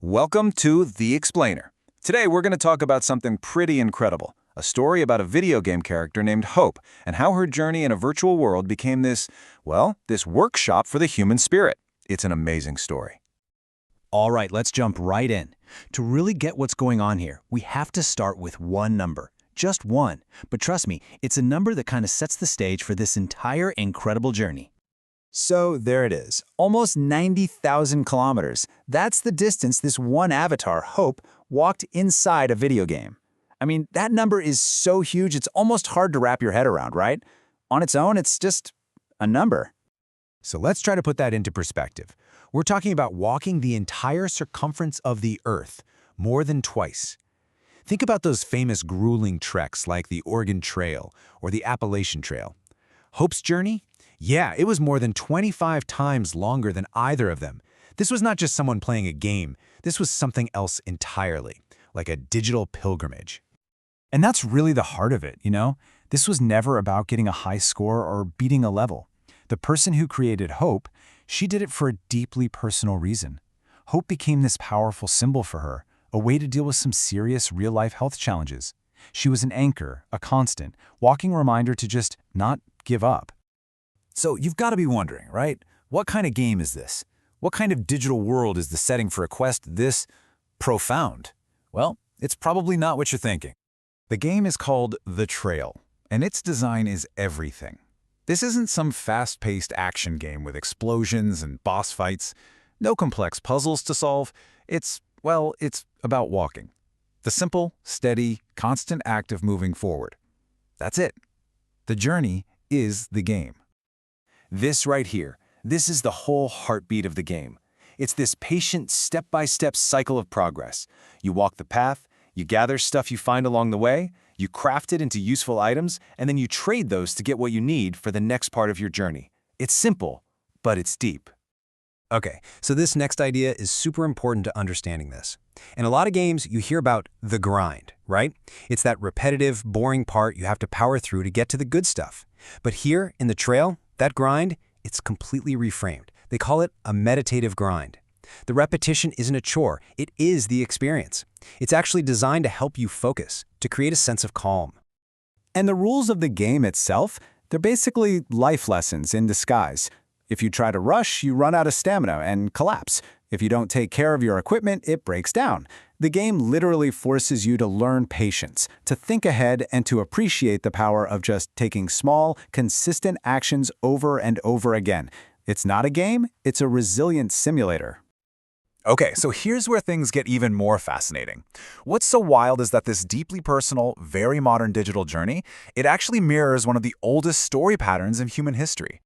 Welcome to The Explainer. Today we're going to talk about something pretty incredible, a story about a video game character named Hope and how her journey in a virtual world became this workshop for the human spirit. It's an amazing story. All right, let's jump right in. To really get what's going on here, we have to start with one number. Just one. But trust me, it's a number that kind of sets the stage for this entire incredible journey. So there it is, almost 90,000 kilometers. That's the distance this one avatar, Hope, walked inside a video game. I mean, that number is so huge it's almost hard to wrap your head around, right? On its own, it's just a number. So let's try to put that into perspective. We're talking about walking the entire circumference of the Earth, more than twice. Think about those famous grueling treks like the Oregon Trail or the Appalachian Trail. Hope's journey? Yeah, it was more than 25 times longer than either of them. This was not just someone playing a game. This was something else entirely, like a digital pilgrimage. And that's really the heart of it, you know? This was never about getting a high score or beating a level. The person who created Hope, she did it for a deeply personal reason. Hope became this powerful symbol for her, a way to deal with some serious real-life health challenges. She was an anchor, a constant, walking reminder to just not give up. So you've got to be wondering, right? What kind of game is this? What kind of digital world is the setting for a quest this profound? Well, it's probably not what you're thinking. The game is called The Trail, and its design is everything. This isn't some fast-paced action game with explosions and boss fights. No complex puzzles to solve. It's about walking. The simple, steady, constant act of moving forward. That's it. The journey is the game. This right here, this is the whole heartbeat of the game. It's this patient, step-by-step cycle of progress. You walk the path, you gather stuff you find along the way, you craft it into useful items, and then you trade those to get what you need for the next part of your journey. It's simple, but it's deep. Okay, so this next idea is super important to understanding this. In a lot of games, you hear about the grind, right? It's that repetitive, boring part you have to power through to get to the good stuff. But here, in The Trail, that grind, it's completely reframed. They call it a meditative grind. The repetition isn't a chore, it is the experience. It's actually designed to help you focus, to create a sense of calm. And the rules of the game itself, they're basically life lessons in disguise. If you try to rush, you run out of stamina and collapse. If you don't take care of your equipment, it breaks down. The game literally forces you to learn patience, to think ahead, and to appreciate the power of just taking small, consistent actions over and over again. It's not a game, it's a resilience simulator. Okay, so here's where things get even more fascinating. What's so wild is that this deeply personal, very modern digital journey, it actually mirrors one of the oldest story patterns in human history.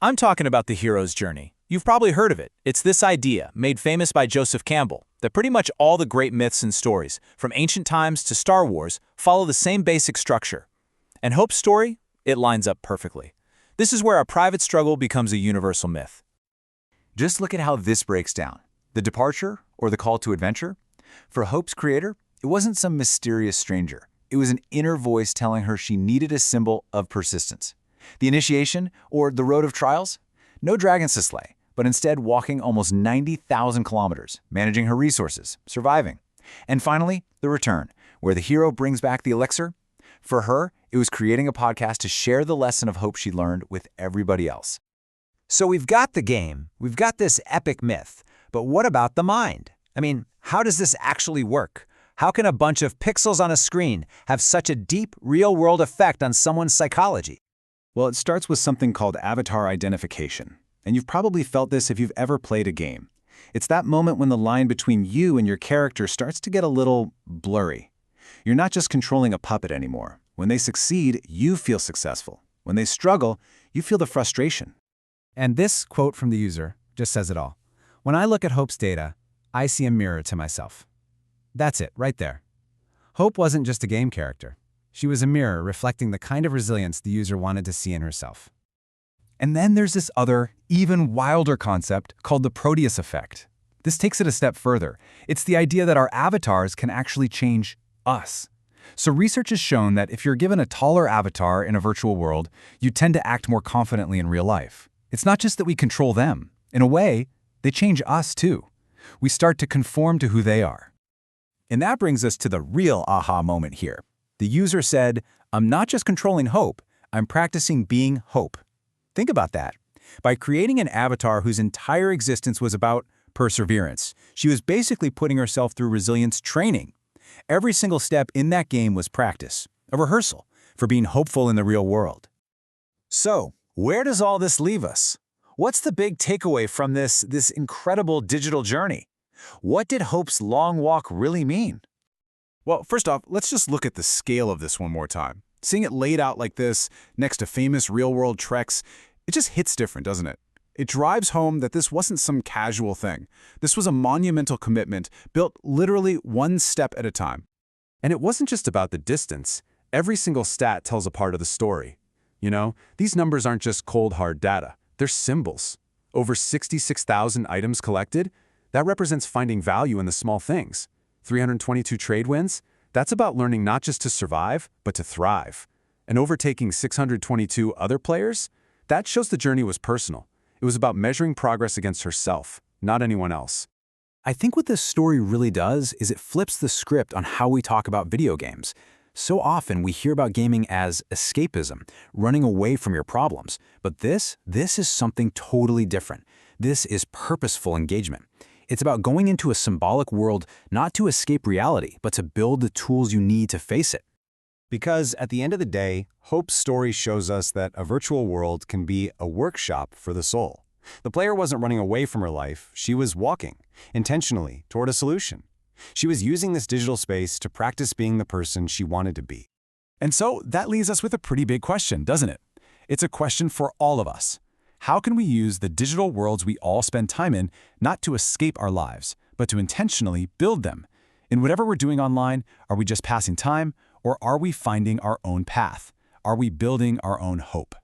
I'm talking about the hero's journey. You've probably heard of it. It's this idea, made famous by Joseph Campbell, that pretty much all the great myths and stories, from ancient times to Star Wars, follow the same basic structure. And Hope's story? It lines up perfectly. This is where a private struggle becomes a universal myth. Just look at how this breaks down. The departure, or the call to adventure? For Hope's creator, it wasn't some mysterious stranger. It was an inner voice telling her she needed a symbol of persistence. The initiation, or the road of trials? No dragons to slay, but instead walking almost 90,000 kilometers, managing her resources, surviving. And finally, the return, where the hero brings back the elixir. For her, it was creating a podcast to share the lesson of hope she learned with everybody else. So we've got the game, we've got this epic myth, but what about the mind? I mean, how does this actually work? How can a bunch of pixels on a screen have such a deep, real-world effect on someone's psychology? Well, it starts with something called avatar identification. And you've probably felt this if you've ever played a game. It's that moment when the line between you and your character starts to get a little blurry. You're not just controlling a puppet anymore. When they succeed, you feel successful. When they struggle, you feel the frustration. And this quote from the user just says it all. When I look at Hope's data, I see a mirror to myself. That's it, right there. Hope wasn't just a game character. She was a mirror reflecting the kind of resilience the user wanted to see in herself. And then there's this other, even wilder concept called the Proteus effect. This takes it a step further. It's the idea that our avatars can actually change us. So research has shown that if you're given a taller avatar in a virtual world, you tend to act more confidently in real life. It's not just that we control them. In a way, they change us too. We start to conform to who they are. And that brings us to the real aha moment here. The user said, "I'm not just controlling hope, I'm practicing being hope." Think about that. By creating an avatar whose entire existence was about perseverance, she was basically putting herself through resilience training. Every single step in that game was practice, a rehearsal for being hopeful in the real world. So, where does all this leave us? What's the big takeaway from this incredible digital journey? What did Hope's long walk really mean? Well, first off, let's just look at the scale of this one more time. Seeing it laid out like this, next to famous real-world treks, it just hits different, doesn't it? It drives home that this wasn't some casual thing. This was a monumental commitment, built literally one step at a time. And it wasn't just about the distance. Every single stat tells a part of the story. You know, these numbers aren't just cold, hard data. They're symbols. Over 66,000 items collected. That represents finding value in the small things. 322 trade wins. That's about learning not just to survive, but to thrive. And overtaking 622 other players? That shows the journey was personal. It was about measuring progress against herself, not anyone else. I think what this story really does is it flips the script on how we talk about video games. So often we hear about gaming as escapism, running away from your problems. But this is something totally different. This is purposeful engagement. It's about going into a symbolic world not to escape reality, but to build the tools you need to face it. Because at the end of the day, Hope's story shows us that a virtual world can be a workshop for the soul. The player wasn't running away from her life, she was walking, intentionally, toward a solution. She was using this digital space to practice being the person she wanted to be. And so that leaves us with a pretty big question, doesn't it? It's a question for all of us. How can we use the digital worlds we all spend time in not to escape our lives, but to intentionally build them? In whatever we're doing online, are we just passing time, or are we finding our own path? Are we building our own hope?